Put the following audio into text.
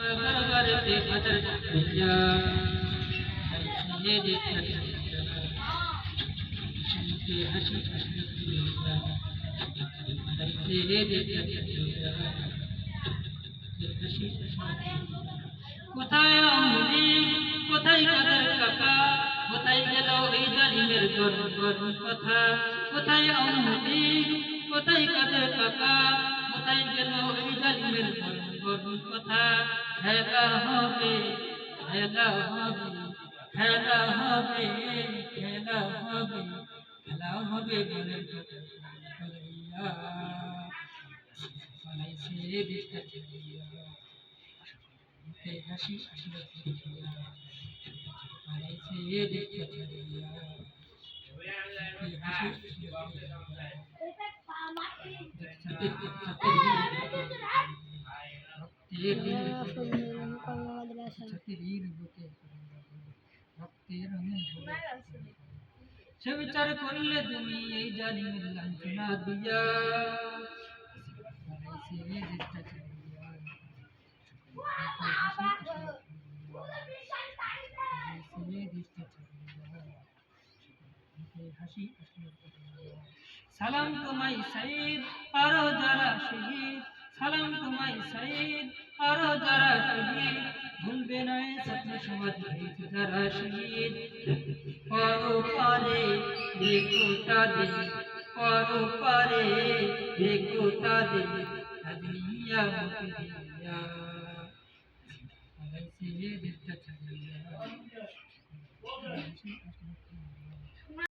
दरबारते हाजर शुक्रिया ये हसी शुक्रिया কোথায় অমলি কোথায় কাদের কাকা কোথায় গেল এই জালিমের গর্ব কথা কোথায় অমলি কোথায় কাদের কাকা কোথায় গেল এই জালিমের গর্ব কথা খেলা হবে খেলা হবে খেলা হবে খেলা হবে খেলা হবে বলে বানাইছে দেশটা চলিয়া হাসি হাসি বানাইছে দেশটা চলিয়া সে বিচার করলে তুমি এই জালিমের লাঞ্ছনা দিয়া সালাম তোমায় সাইদ আরো যারা শহীদ সালাম তোমায় সাইদ আরো যারা শহীদ ভুলবে না স্বপ্ন সমাজ হয়েছে যারা শহীদ পরো পারে দেখো তাদের পরো পারে দেখো তাদের হাজনিয়া মুকদিয়া আলাইছে দেশটা চালিয়া